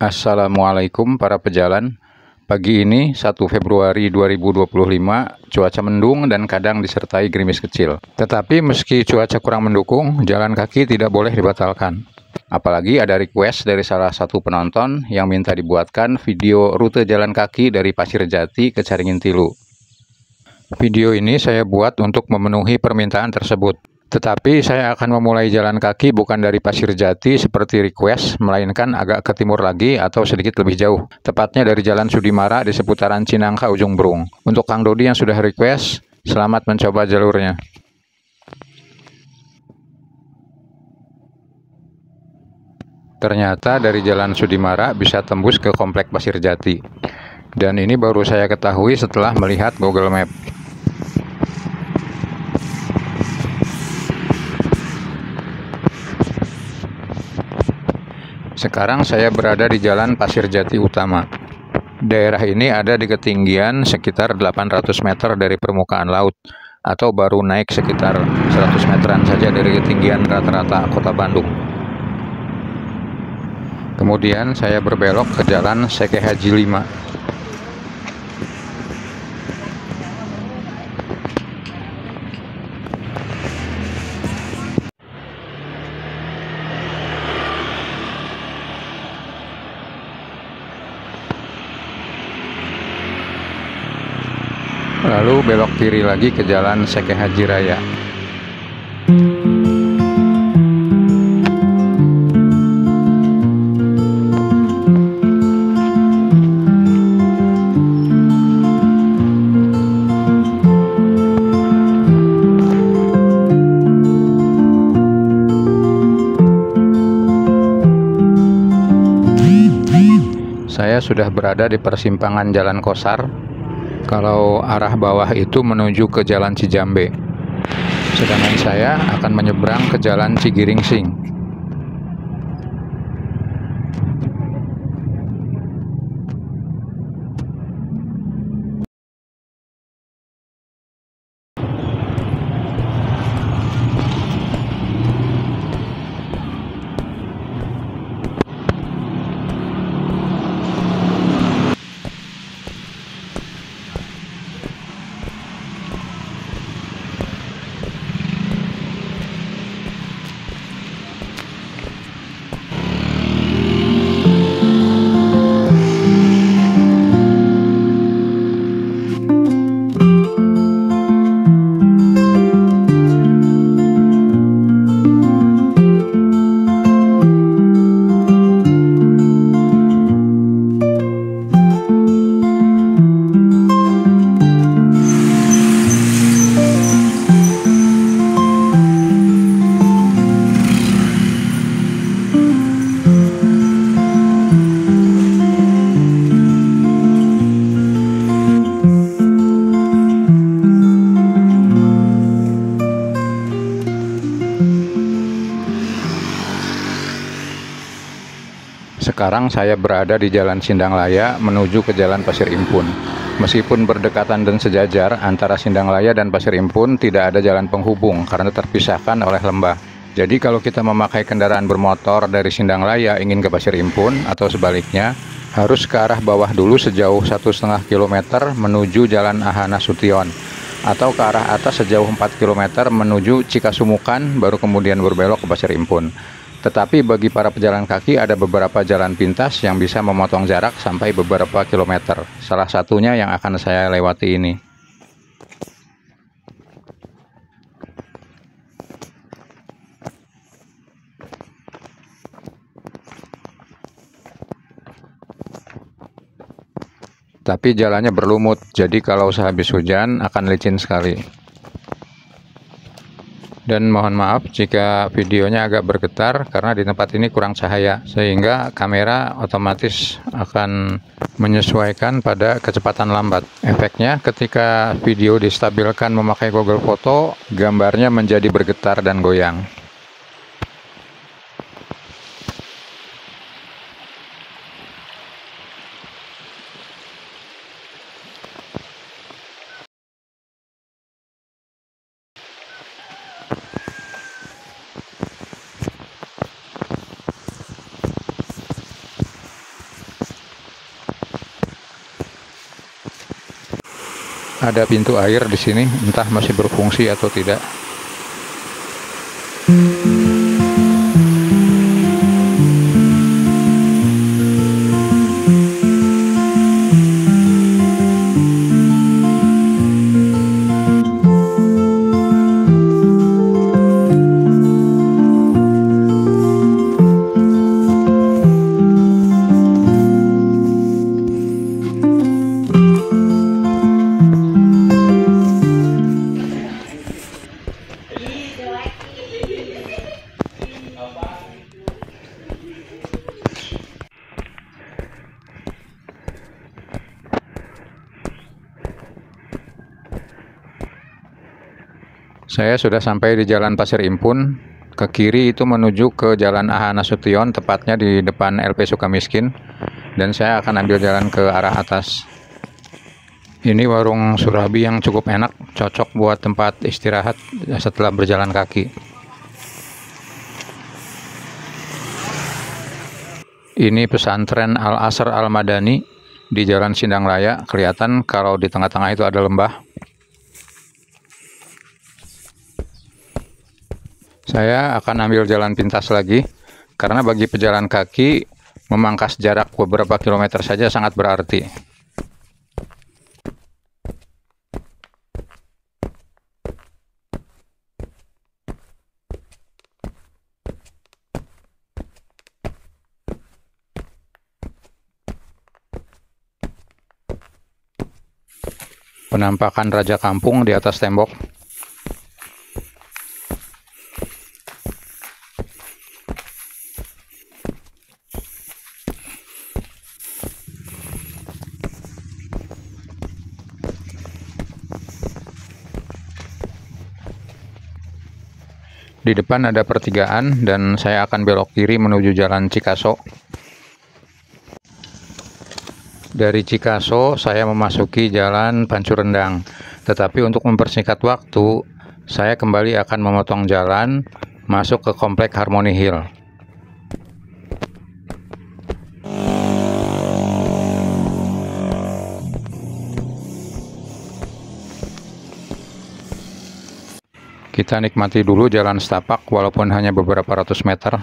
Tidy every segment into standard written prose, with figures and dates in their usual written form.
Assalamualaikum para pejalan. Pagi ini 1 Februari 2025, cuaca mendung dan kadang disertai gerimis kecil. Tetapi meski cuaca kurang mendukung, jalan kaki tidak boleh dibatalkan. Apalagi ada request dari salah satu penonton yang minta dibuatkan video rute jalan kaki dari Pasir Jati ke Caringin Tilu. Video ini saya buat untuk memenuhi permintaan tersebut. Tetapi saya akan memulai jalan kaki bukan dari Pasir Jati seperti request, melainkan agak ke timur lagi atau sedikit lebih jauh. Tepatnya dari Jalan Sudimara di seputaran Cinangka Ujung Berung. Untuk Kang Dodi yang sudah request, selamat mencoba jalurnya. Ternyata dari Jalan Sudimara bisa tembus ke Komplek Pasir Jati. Dan ini baru saya ketahui setelah melihat Google Map. Sekarang saya berada di Jalan Pasir Jati Utama. Daerah ini ada di ketinggian sekitar 800 meter dari permukaan laut, atau baru naik sekitar 100 meteran saja dari ketinggian rata-rata kota Bandung. Kemudian saya berbelok ke Jalan Seke Haji 5. Lalu belok kiri lagi ke Jalan Seke Haji Raya. Saya sudah berada di persimpangan Jalan Kosar. Kalau arah bawah itu menuju ke Jalan Cijambe. Sedangkan saya akan menyeberang ke Jalan Cigiringsing. Sekarang saya berada di Jalan Sindanglaya menuju ke Jalan Pasir Impun. Meskipun berdekatan dan sejajar, antara Sindanglaya dan Pasir Impun tidak ada jalan penghubung karena terpisahkan oleh lembah. Jadi kalau kita memakai kendaraan bermotor dari Sindanglaya ingin ke Pasir Impun atau sebaliknya, harus ke arah bawah dulu sejauh 1,5 km menuju Jalan AH Nasution, atau ke arah atas sejauh 4 km menuju Cikasumukan, baru kemudian berbelok ke Pasir Impun. Tetapi bagi para pejalan kaki ada beberapa jalan pintas yang bisa memotong jarak sampai beberapa kilometer. Salah satunya yang akan saya lewati ini. Tapi jalannya berlumut, jadi kalau sehabis hujan akan licin sekali. Dan mohon maaf jika videonya agak bergetar karena di tempat ini kurang cahaya, sehingga kamera otomatis akan menyesuaikan pada kecepatan lambat. Efeknya ketika video distabilkan memakai Google Foto, gambarnya menjadi bergetar dan goyang. Ada pintu air di sini, entah masih berfungsi atau tidak. Saya sudah sampai di Jalan Pasir Impun. Ke kiri itu menuju ke Jalan AH Nasution, tepatnya di depan LP Sukamiskin. Dan saya akan ambil jalan ke arah atas. Ini warung surabi yang cukup enak, cocok buat tempat istirahat setelah berjalan kaki. Ini pesantren Al-Asr Al-Madani di Jalan Sindang Raya. Kelihatan kalau di tengah-tengah itu ada lembah. Saya akan ambil jalan pintas lagi, karena bagi pejalan kaki, memangkas jarak beberapa kilometer saja sangat berarti. Penampakan Raja Kampung di atas tembok. Di depan ada pertigaan dan saya akan belok kiri menuju Jalan Cikaso. Dari Cikaso saya memasuki Jalan Pancurendang. Tetapi untuk mempersingkat waktu, saya kembali akan memotong jalan masuk ke Komplek Harmony Hill. Kita nikmati dulu jalan setapak walaupun hanya beberapa ratus meter.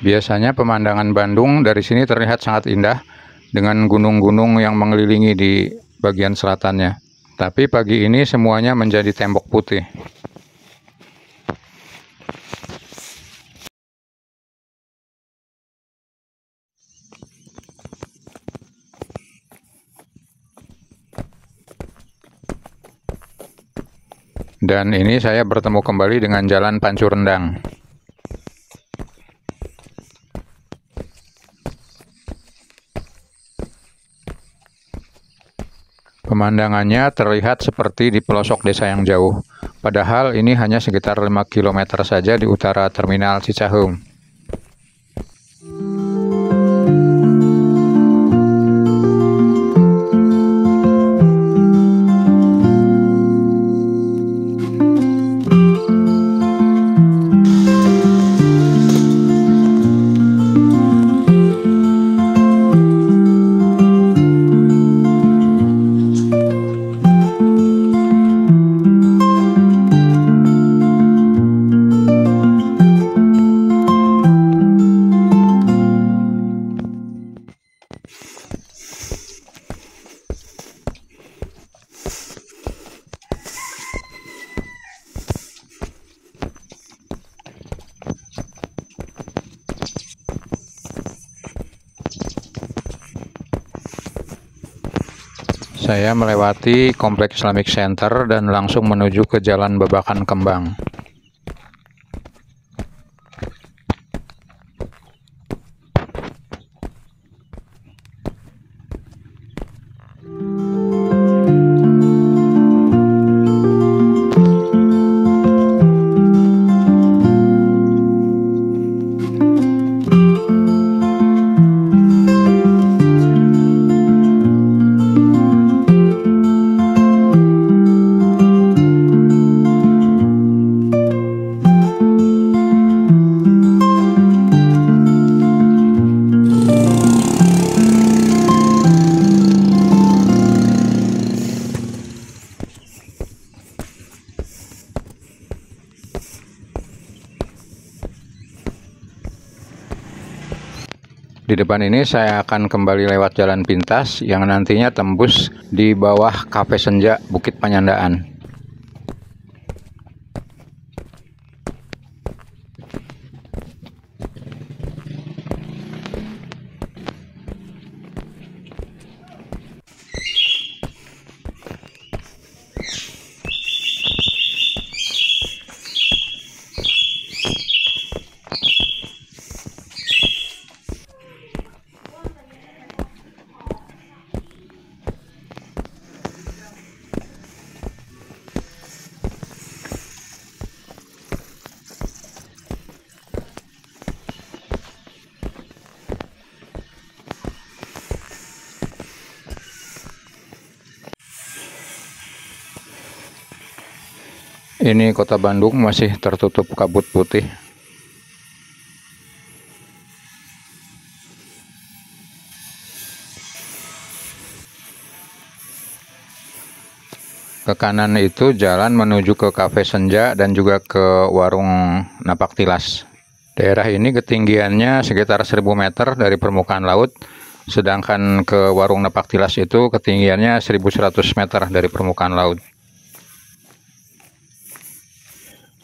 Biasanya pemandangan Bandung dari sini terlihat sangat indah dengan gunung-gunung yang mengelilingi di bagian selatannya. Tapi pagi ini semuanya menjadi tembok putih. Dan ini saya bertemu kembali dengan Jalan Pancurendang. Pemandangannya terlihat seperti di pelosok desa yang jauh. Padahal ini hanya sekitar 5 km saja di utara Terminal Cicaheum. Saya melewati Kompleks Islamic Center dan langsung menuju ke Jalan Babakan Kembang. Di depan ini saya akan kembali lewat jalan pintas yang nantinya tembus di bawah Cafe Senja Bukit Panyandaan. Ini kota Bandung masih tertutup kabut putih. Ke kanan itu jalan menuju ke Cafe Senja dan juga ke warung Napak Tilas. Daerah ini ketinggiannya sekitar 1000 meter dari permukaan laut, sedangkan ke warung Napak Tilas itu ketinggiannya 1100 meter dari permukaan laut.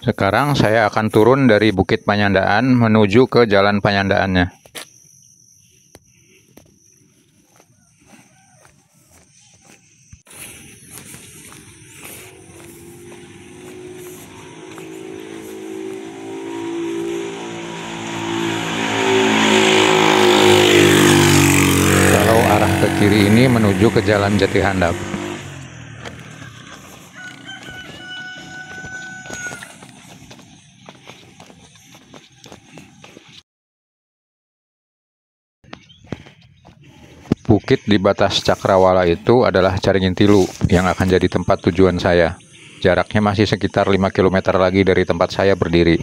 Sekarang saya akan turun dari Bukit Panyandaan menuju ke Jalan Panyandaannya. Kalau arah ke kiri ini menuju ke Jalan Jati Handap. Bukit di batas Cakrawala itu adalah Caringin Tilu yang akan jadi tempat tujuan saya. Jaraknya masih sekitar 5 km lagi dari tempat saya berdiri.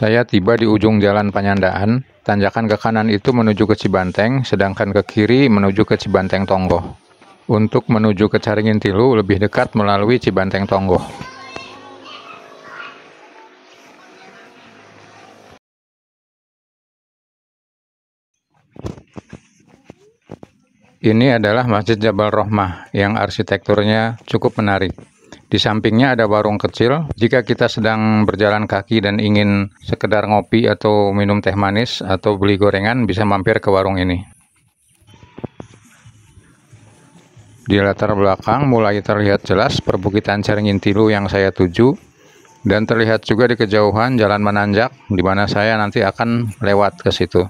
Saya tiba di ujung Jalan Panyandaan, tanjakan ke kanan itu menuju ke Cibanteng, sedangkan ke kiri menuju ke Cibanteng Tonggoh. Untuk menuju ke Caringin Tilu lebih dekat melalui Cibanteng Tonggoh. Ini adalah Masjid Jabal Rohmah yang arsitekturnya cukup menarik. Di sampingnya ada warung kecil. Jika kita sedang berjalan kaki dan ingin sekedar ngopi atau minum teh manis atau beli gorengan, bisa mampir ke warung ini. Di latar belakang mulai terlihat jelas perbukitan Caringin Tilu yang saya tuju, dan terlihat juga di kejauhan jalan menanjak di mana saya nanti akan lewat ke situ.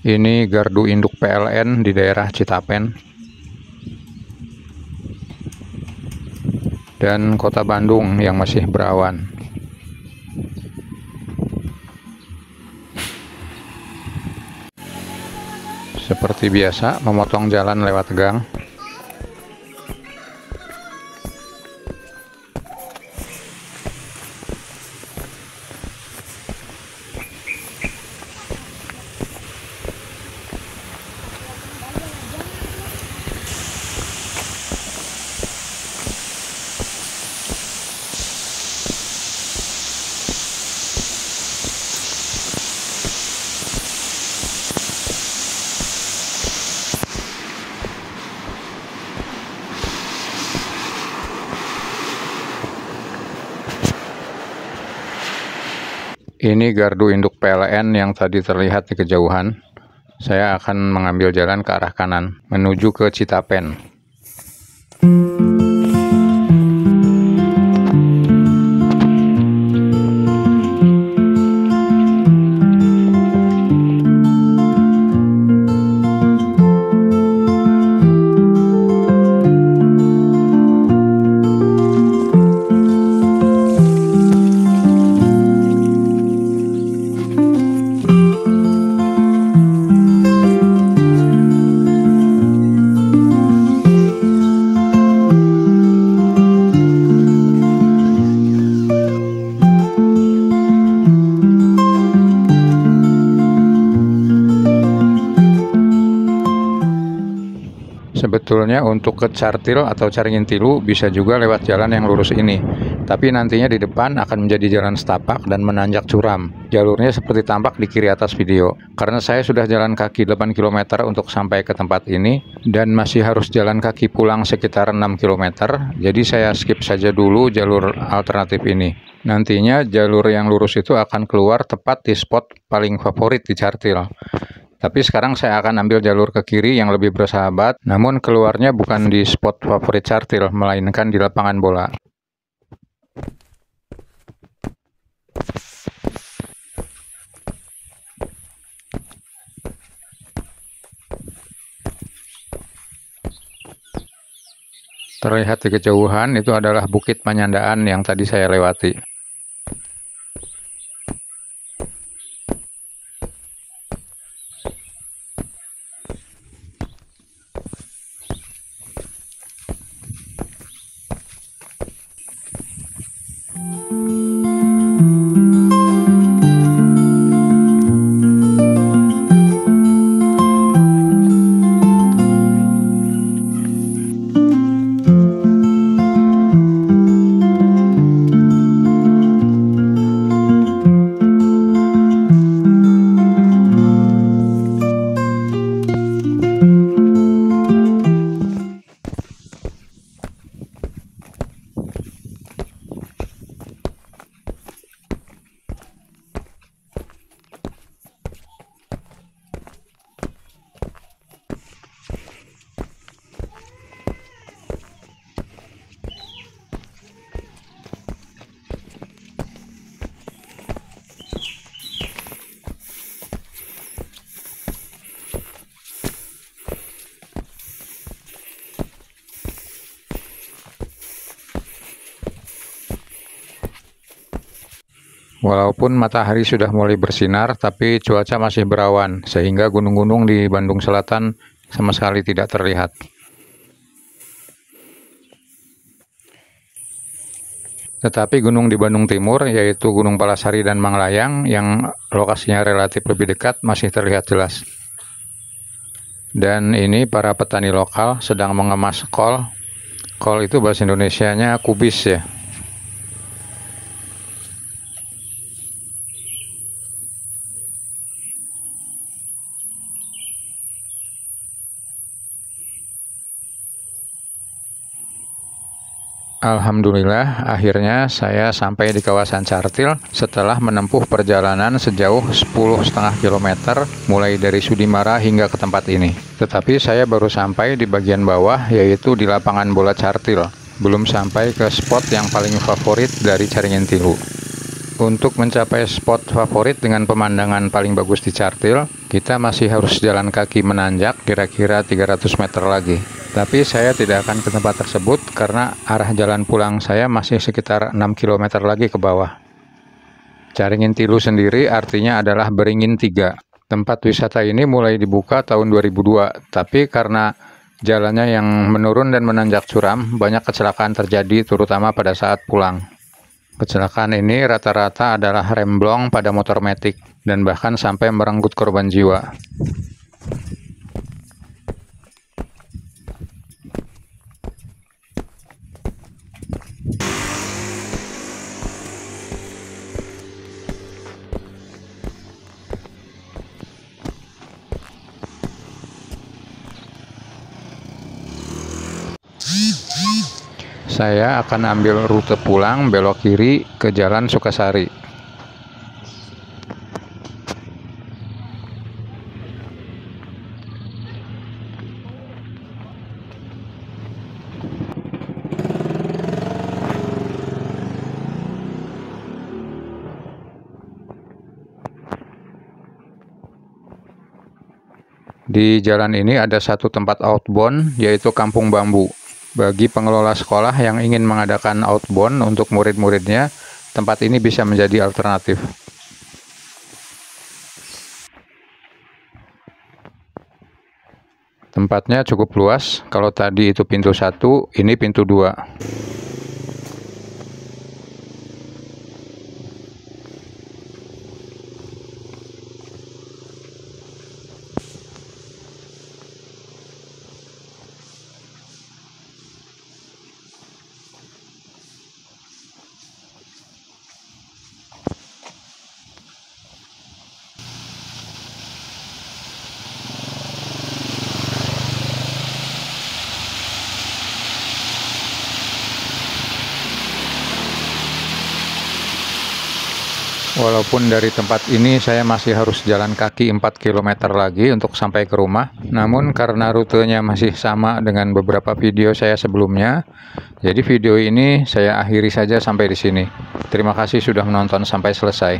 Ini gardu induk PLN di daerah Citapen. Dan kota Bandung yang masih berawan. Seperti biasa, memotong jalan lewat gang. Ini gardu induk PLN yang tadi terlihat di kejauhan. Saya akan mengambil jalan ke arah kanan, menuju ke Citapen. Sebetulnya untuk ke Cartil atau Caringin Tilu bisa juga lewat jalan yang lurus ini. Tapi nantinya di depan akan menjadi jalan setapak dan menanjak curam. Jalurnya seperti tampak di kiri atas video. Karena saya sudah jalan kaki 8 km untuk sampai ke tempat ini, dan masih harus jalan kaki pulang sekitar 6 km, jadi saya skip saja dulu jalur alternatif ini. Nantinya jalur yang lurus itu akan keluar tepat di spot paling favorit di Cartil. Tapi sekarang saya akan ambil jalur ke kiri yang lebih bersahabat, namun keluarnya bukan di spot favorit Cartil, melainkan di lapangan bola. Terlihat di kejauhan itu adalah Bukit Panyandaan yang tadi saya lewati. Walaupun matahari sudah mulai bersinar, tapi cuaca masih berawan, sehingga gunung-gunung di Bandung Selatan sama sekali tidak terlihat. Tetapi gunung di Bandung Timur, yaitu Gunung Palasari dan Manglayang, yang lokasinya relatif lebih dekat, masih terlihat jelas. Dan ini para petani lokal sedang mengemas kol. Kol itu bahasa Indonesianya kubis ya. Alhamdulillah, akhirnya saya sampai di kawasan Cartil setelah menempuh perjalanan sejauh 10,5 km mulai dari Sudimara hingga ke tempat ini. Tetapi saya baru sampai di bagian bawah, yaitu di lapangan bola Cartil. Belum sampai ke spot yang paling favorit dari Caringin Tilu. Untuk mencapai spot favorit dengan pemandangan paling bagus di Cartil, kita masih harus jalan kaki menanjak kira-kira 300 meter lagi. Tapi saya tidak akan ke tempat tersebut karena arah jalan pulang saya masih sekitar 6 km lagi ke bawah. Caringin Tilu sendiri artinya adalah Beringin 3. Tempat wisata ini mulai dibuka tahun 2002, tapi karena jalannya yang menurun dan menanjak curam, banyak kecelakaan terjadi terutama pada saat pulang. Kecelakaan ini rata-rata adalah remblong pada motor matic dan bahkan sampai merenggut korban jiwa. Saya akan ambil rute pulang belok kiri ke Jalan Sukasari. Di jalan ini ada satu tempat outbound, yaitu Kampung Bambu. Bagi pengelola sekolah yang ingin mengadakan outbound untuk murid-muridnya, tempat ini bisa menjadi alternatif. Tempatnya cukup luas, kalau tadi itu pintu 1, ini pintu 2. Walaupun dari tempat ini saya masih harus jalan kaki 4 km lagi untuk sampai ke rumah, namun karena rutenya masih sama dengan beberapa video saya sebelumnya, jadi video ini saya akhiri saja sampai di sini. Terima kasih sudah menonton sampai selesai.